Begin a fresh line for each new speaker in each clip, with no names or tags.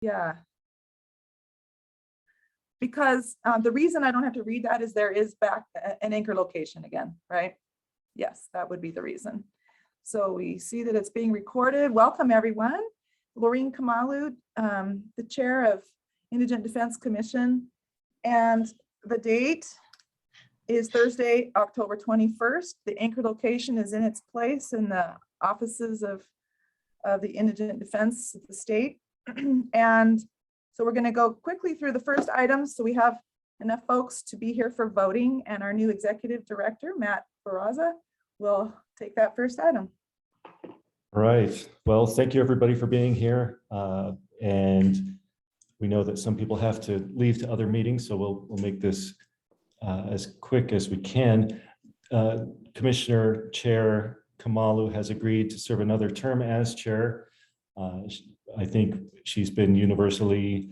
Yeah. Because the reason I don't have to read that is there is back an anchor location again, right? Yes, that would be the reason. So we see that it's being recorded. Welcome, everyone. Laureen Kamalu, the chair of Indigent Defense Commission. And the date is Thursday, October 21st. The anchor location is in its place in the offices of the Indigent Defense of the state. And so we're going to go quickly through the first items. So we have enough folks to be here for voting, and our new executive director, Matt Barraza, will take that first item.
All right. Well, thank you everybody for being here. And we know that some people have to leave to other meetings, so we'll make this as quick as we can. Commissioner Chair Kamalu has agreed to serve another term as chair. I think she's been universally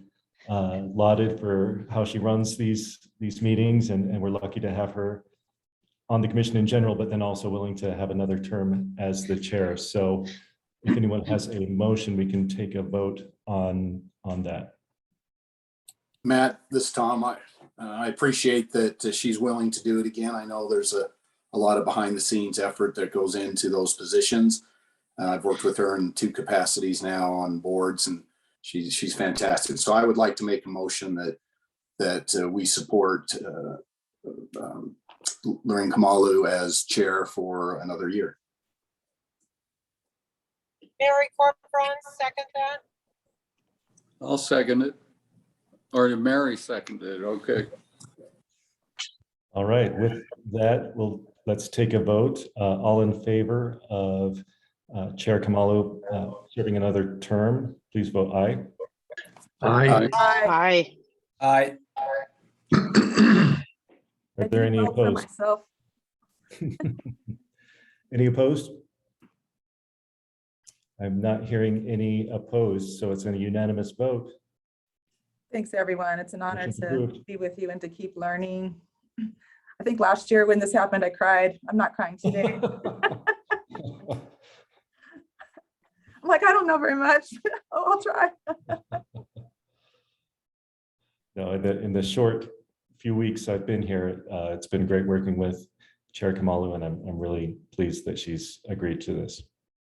lauded for how she runs these meetings, and we're lucky to have her on the commission in general, but then also willing to have another term as the chair. So if anyone has a motion, we can take a vote on that.
Matt, this is Tom. I appreciate that she's willing to do it again. I know there's a lot of behind the scenes effort that goes into those positions. I've worked with her in 2 capacities now on boards, and she's fantastic. So I would like to make a motion that we support Laureen Kamalu as chair for another year.
Mary Corcoran, second that.
I'll second it. Or Mary seconded it. Okay.
All right. With that, let's take a vote. All in favor of Chair Kamalu serving another term, please vote aye.
Aye.
Aye.
Aye.
Are there any opposed? Any opposed? I'm not hearing any opposed, so it's a unanimous vote.
Thanks, everyone. It's an honor
Motion
to
approved.
be with you and to keep learning. I think last year when this happened, I cried. I'm not crying today. I'm like, I don't know very much. Oh, I'll try.
No, in the short few weeks I've been here, it's been great working with Chair Kamalu, and I'm really pleased that she's agreed to this.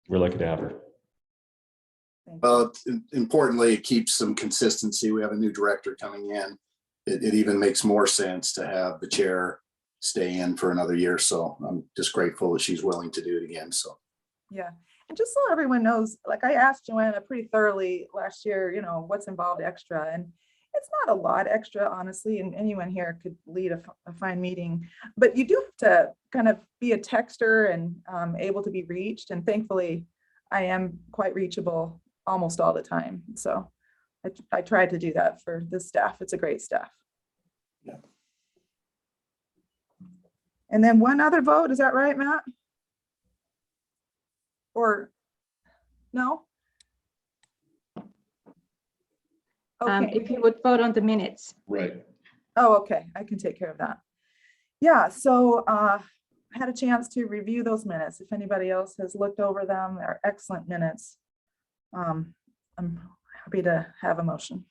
We're lucky to have her.
Importantly, it keeps some consistency. We have a new director coming in. It even makes more sense to have the chair stay in for another year. So I'm just grateful that she's willing to do it again. So
Yeah. And just so everyone knows, like I asked Joanna pretty thoroughly last year, you know, what's involved extra, and it's not a lot extra, honestly, and anyone here could lead a fine meeting, but you do have to kind of be a texter and able to be reached. And thankfully I am quite reachable almost all the time. So I tried to do that for this staff. It's a great staff.
Yeah.
And then one other vote, is that right, Matt? Or no? Okay.
If you would vote on the minutes.
Right.
Oh, okay. I can take care of that. Yeah, so I had a chance to review those minutes. If anybody else has looked over them, they're excellent minutes. I'm happy to have a motion.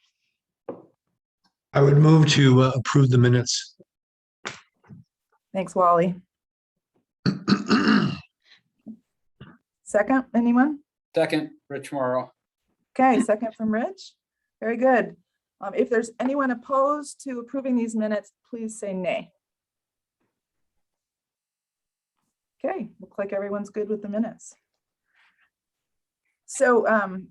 I would move to approve the minutes.
Thanks, Wally. Second, anyone?
Second, Rich Morrow.
Okay, second from Rich. Very good. If there's anyone opposed to approving these minutes, please say nay. Okay, looks like everyone's good with the minutes. So,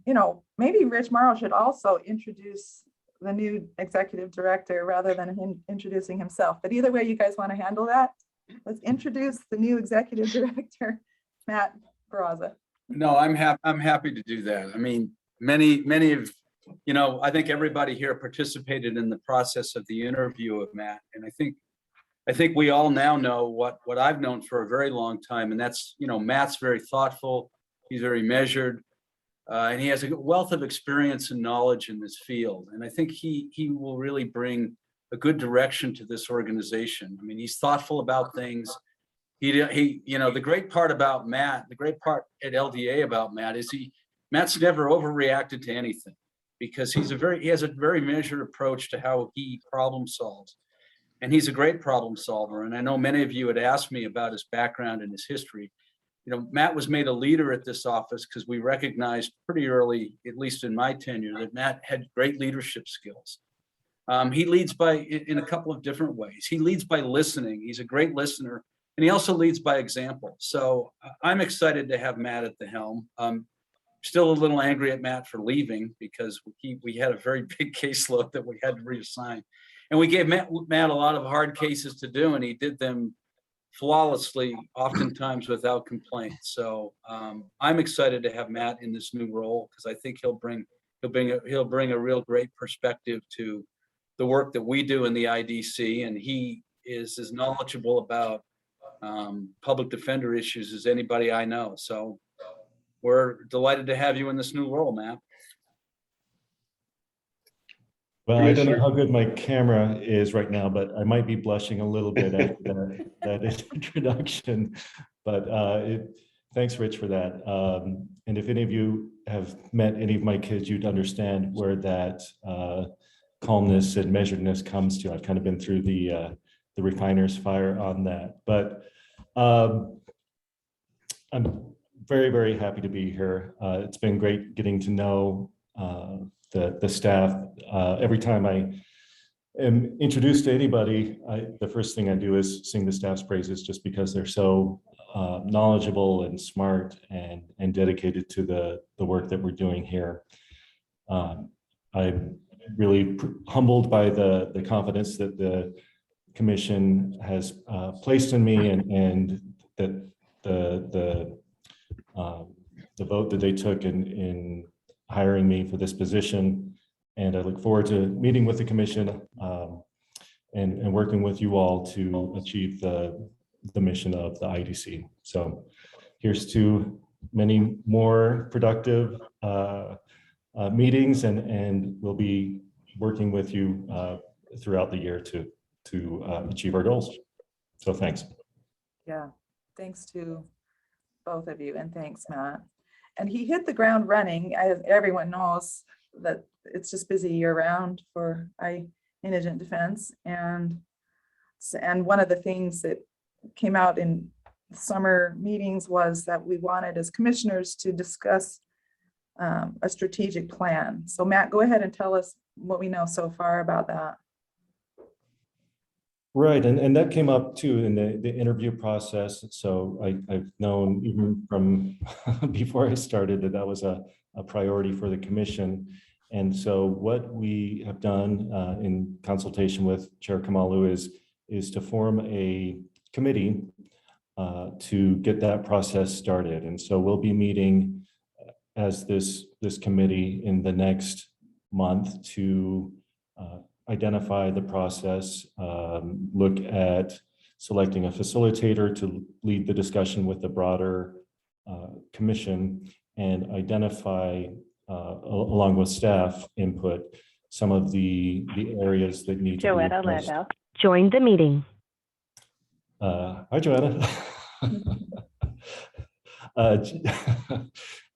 you know, maybe Rich Morrow should also introduce the new executive director rather than him introducing himself. But either way you guys want to handle that, let's introduce the new executive director, Matt Barraza.
No, I'm happy to do that. I mean, many of, you know, I think everybody here participated in the process of the interview of Matt. And I think we all now know what I've known for a very long time. And that's, you know, Matt's very thoughtful. He's very measured. And he has a wealth of experience and knowledge in this field. And I think he will really bring a good direction to this organization. I mean, he's thoughtful about things. He, you know, the great part about Matt, the great part at LDA about Matt is Matt's never overreacted to anything. because he has a very measured approach to how he problem solves. And he's a great problem solver. And I know many of you had asked me about his background and his history. You know, Matt was made a leader at this office because we recognized pretty early, at least in my tenure, that Matt had great leadership skills. He leads in a couple of different ways. He leads by listening. He's a great listener, and he also leads by example. So I'm excited to have Matt at the helm. Still a little angry at Matt for leaving because we had a very big caseload that we had to reassign. And we gave Matt a lot of hard cases to do, and he did them flawlessly, oftentimes without complaint. So I'm excited to have Matt in this new role because I think he'll bring a real great perspective to the work that we do in the IDC, and he is as knowledgeable about public defender issues as anybody I know. So we're delighted to have you in this new role, Matt.
Well, I don't know how good my camera is right now, but I might be blushing a little bit after that introduction. But thanks, Rich, for that. And if any of you have met any of my kids, you'd understand where that calmness and measuredness comes to. I've kind of been through the refiner's fire on that. But I'm very, very happy to be here. It's been great getting to know the staff. Every time I am introduced to anybody, the first thing I do is sing the staff's praises just because they're so knowledgeable and smart and dedicated to the work that we're doing here. I'm really humbled by the confidence that the commission has placed in me and that the vote that they took in hiring me for this position. And I look forward to meeting with the commission and working with you all to achieve the mission of the IDC. So here's to many more productive meetings, and we'll be working with you throughout the year to achieve our goals. So thanks.
Yeah, thanks to both of you, and thanks, Matt. And he hit the ground running. As everyone knows that it's just busy year round for Indigent Defense. And one of the things that came out in summer meetings was that we wanted as commissioners to discuss a strategic plan. So Matt, go ahead and tell us what we know so far about that.
Right, and that came up too in the interview process. So I've known even from before I started that was a priority for the commission. And so what we have done in consultation with Chair Kamalu is to form a committee to get that process started. And so we'll be meeting as this committee in the next month to identify the process, look at selecting a facilitator to lead the discussion with the broader commission, and identify, along with staff input, some of the areas that need to be addressed.
Join the meeting.
Hi, Joanna.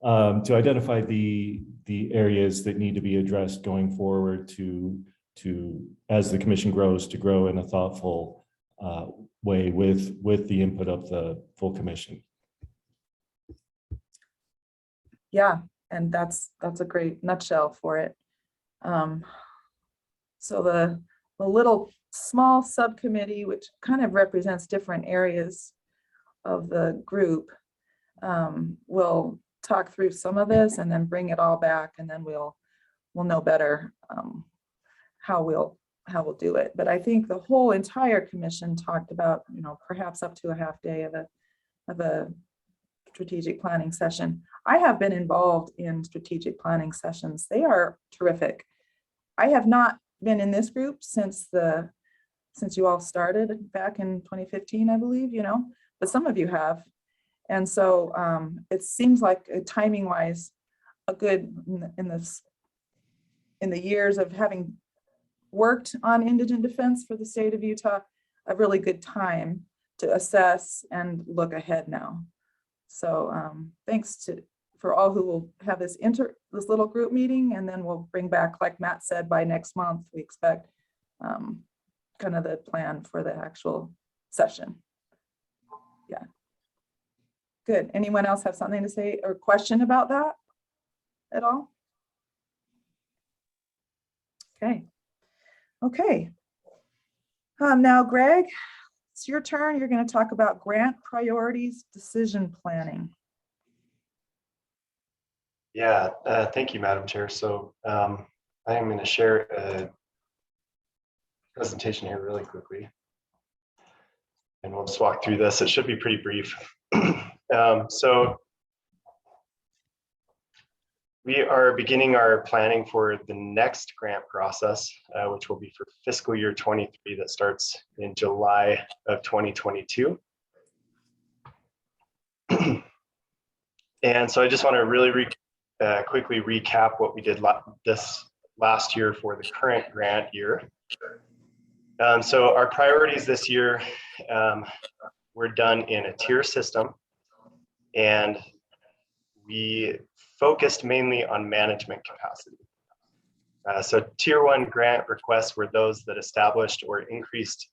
To identify the areas that need to be addressed going forward to as the commission grows, to grow in a thoughtful way with the input of the full commission.
Yeah, and that's a great nutshell for it. So the little small subcommittee, which kind of represents different areas of the group, will talk through some of this and then bring it all back, and then we'll know better how we'll do it. But I think the whole entire commission talked about, perhaps up to a half day of a strategic planning session. I have been involved in strategic planning sessions. They are terrific. I have not been in this group since you all started back in 2015, I believe, but some of you have. And so it seems like timing wise, a good in the years of having worked on indigent defense for the state of Utah, a really good time to assess and look ahead now. So thanks for all who will have this little group meeting, and then we'll bring back, like Matt said, by next month, we expect kind of the plan for the actual session. Yeah. Good. Anyone else have something to say or question about that at all? Okay. Okay. Now, Greg, it's your turn. You're going to talk about grant priorities, decision planning.
Yeah, thank you, Madam Chair. So I am going to share a presentation here really quickly. And we'll just walk through this. It should be pretty brief. So we are beginning our planning for the next grant process, which will be for fiscal year 23 that starts in July of 2022. And so I just want to really quickly recap what we did this last year for the current grant year. So our priorities this year were done in a tier system, and we focused mainly on management capacity. So tier 1 grant requests were those that established or increased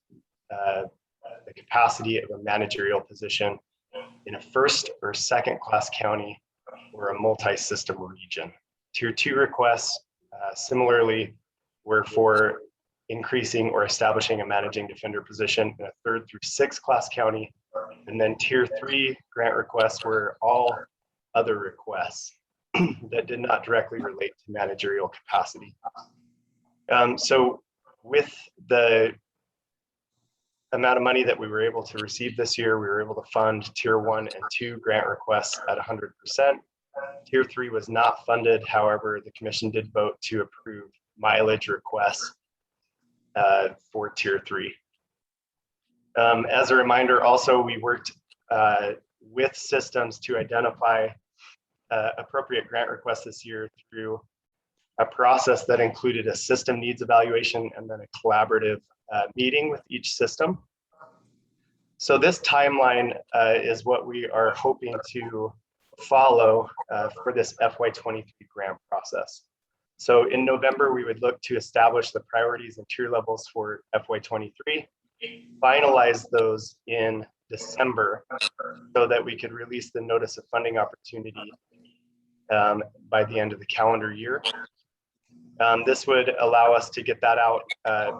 the capacity of a managerial position in a first or second class county or a multi-system region. Tier 2 requests similarly were for increasing or establishing a managing defender position in a 3rd through 6th class county. And then tier 3 grant requests were all other requests that did not directly relate to managerial capacity. So with the amount of money that we were able to receive this year, we were able to fund tier 1 and 2 grant requests at 100%. Tier 3 was not funded. However, the commission did vote to approve mileage requests for tier 3. As a reminder, also, we worked with systems to identify appropriate grant requests this year through a process that included a system needs evaluation and then a collaborative meeting with each system. So this timeline is what we are hoping to follow for this FY23 grant process. So in November, we would look to establish the priorities and tier levels for FY23, finalize those in December so that we could release the notice of funding opportunity by the end of the calendar year. This would allow us to get that out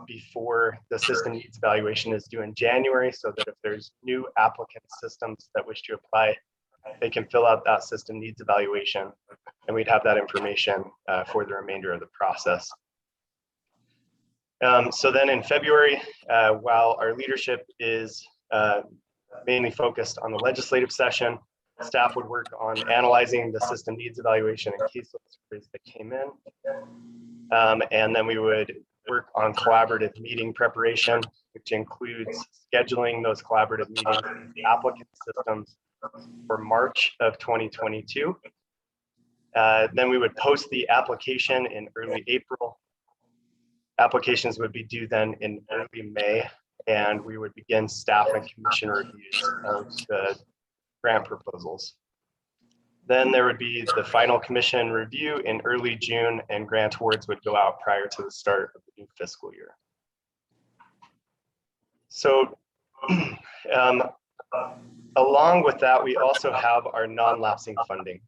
before the system needs evaluation is due in January, so that if there's new applicant systems that wish to apply, they can fill out that system needs evaluation, and we'd have that information for the remainder of the process. So then in February, while our leadership is mainly focused on the legislative session, staff would work on analyzing the system needs evaluation and case surveys that came in. And then we would work on collaborative meeting preparation, which includes scheduling those collaborative meetings with the applicant systems for March of 2022. Then we would post the application in early April. Applications would be due then in early May, and we would begin staff and commission reviews of the grant proposals. Then there would be the final commission review in early June, and grant awards would go out prior to the start of the new fiscal year. So along with that, we also have our non-lapsing funding.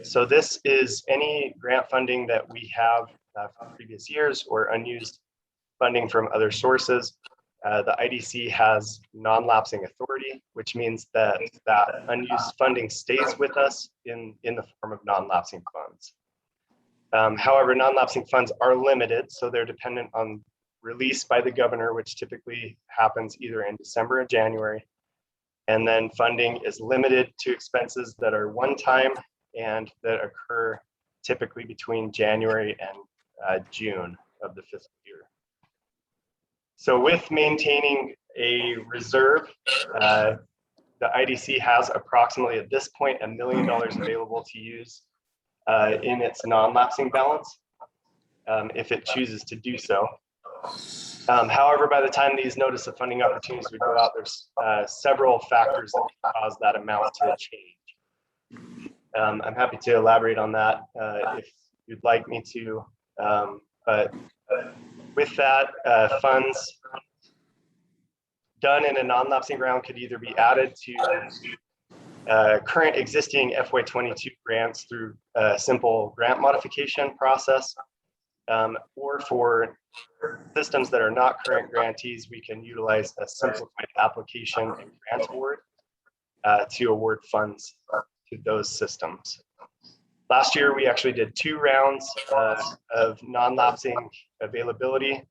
So this is any grant funding that we have from previous years or unused funding from other sources. The IDC has non-lapsing authority, which means that that unused funding stays with us in the form of non-lapsing funds. However, non-lapsing funds are limited, so they're dependent on release by the governor, which typically happens either in December or January. And then funding is limited to expenses that are one-time and that occur typically between January and June of the fiscal year. So with maintaining a reserve, the IDC has approximately at this point $1 million available to use in its non-lapsing balance if it chooses to do so. However, by the time these notice of funding opportunities would go out, there's several factors that can cause that amount to change. I'm happy to elaborate on that if you'd like me to. But with that, funds done in a non-lapsing round could either be added to current existing FY22 grants through a simple grant modification process, or for systems that are not current grantees, we can utilize a simplified application and grant award to award funds to those systems. Last year, we actually did 2 rounds of non-lapsing availability.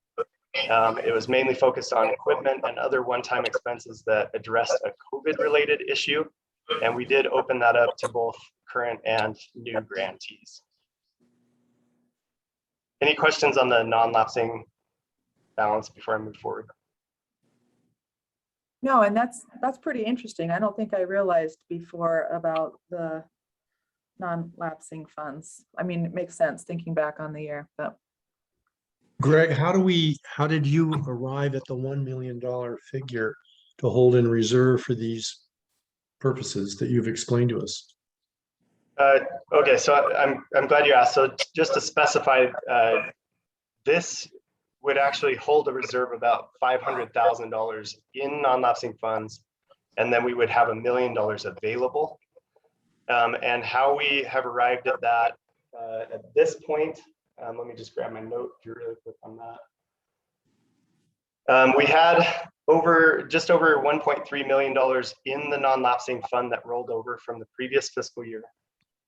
It was mainly focused on equipment and other one-time expenses that addressed a COVID-related issue. And we did open that up to both current and new grantees. Any questions on the non-lapsing balance before I move forward?
No, and that's pretty interesting. I don't think I realized before about the non-lapsing funds. I mean, it makes sense thinking back on the year, but
Greg, how did you arrive at the $1 million figure to hold in reserve for these purposes that you've explained to us?
Okay, so I'm glad you asked. So just to specify, this would actually hold a reserve about $500,000 in non-lapsing funds, and then we would have $1 million available. And how we have arrived at that at this point, let me just grab my note here really quick on that. We had just over $1.3 million in the non-lapsing fund that rolled over from the previous fiscal year.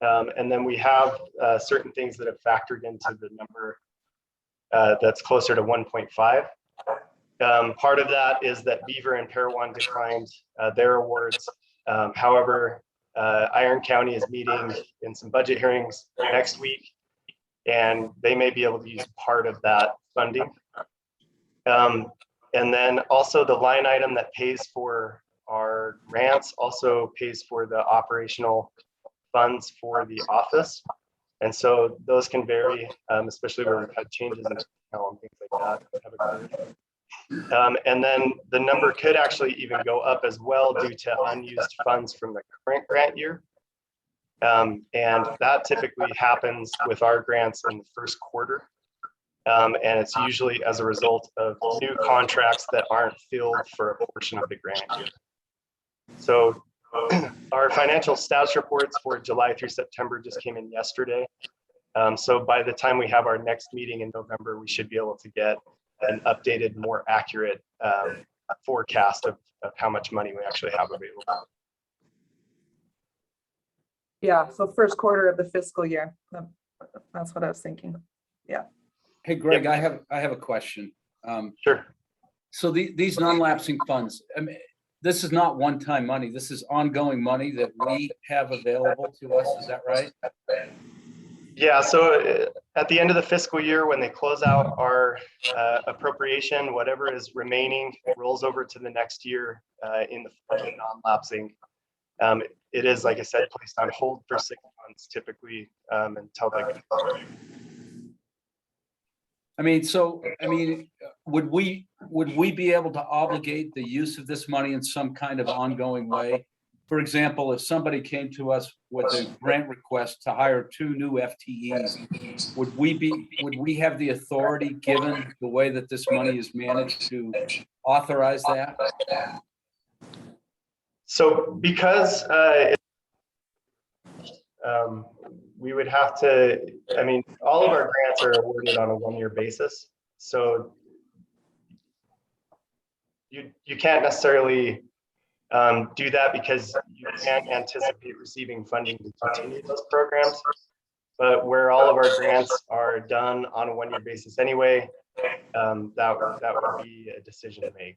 And then we have certain things that have factored into the number that's closer to 1.5. Part of that is that Beaver and Parowan declined their awards. However, Iron County is meeting in some budget hearings next week, and they may be able to use part of that funding. And then also the line item that pays for our grants also pays for the operational funds for the office. And so those can vary, especially where we've had changes in personnel and things like that have occurred. And then the number could actually even go up as well due to unused funds from the current grant year. And that typically happens with our grants in the first quarter. And it's usually as a result of new contracts that aren't filled for a portion of the grant year. So our financial status reports for July through September just came in yesterday. So by the time we have our next meeting in November, we should be able to get an updated, more accurate forecast of how much money we actually have available.
yeah, so first quarter of the fiscal year. That's what I was thinking. Yeah.
Hey, Greg, I have a question.
Sure.
So these non-lapsing funds, I mean, this is not one-time money. This is ongoing money that we have available to us. Is that right?
Yeah, so at the end of the fiscal year, when they close out our appropriation, whatever is remaining rolls over to the next year in the non-lapsing. It is, like I said, placed on hold for 6 months typically until they
I mean, so, I mean, would we be able to obligate the use of this money in some kind of ongoing way? For example, if somebody came to us with a grant request to hire 2 new FTEs, would we have the authority, given the way that this money is managed, to authorize that?
So because we would have to, I mean, all of our grants are awarded on a 1-year basis. So you can't necessarily do that because you can't anticipate receiving funding to continue those programs. But where all of our grants are done on a 1-year basis anyway, that would be a decision to make.